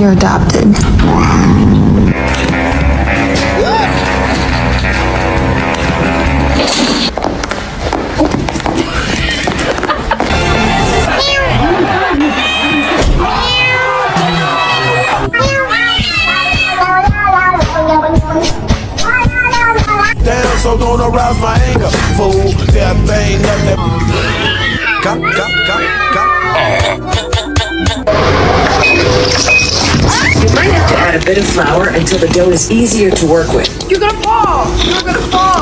you're adopted. Damn, so don't arouse my anger, fool. That thing nothing. You might have to add a bit of flour until the dough is easier to work with. You're gonna fall! You're gonna fall!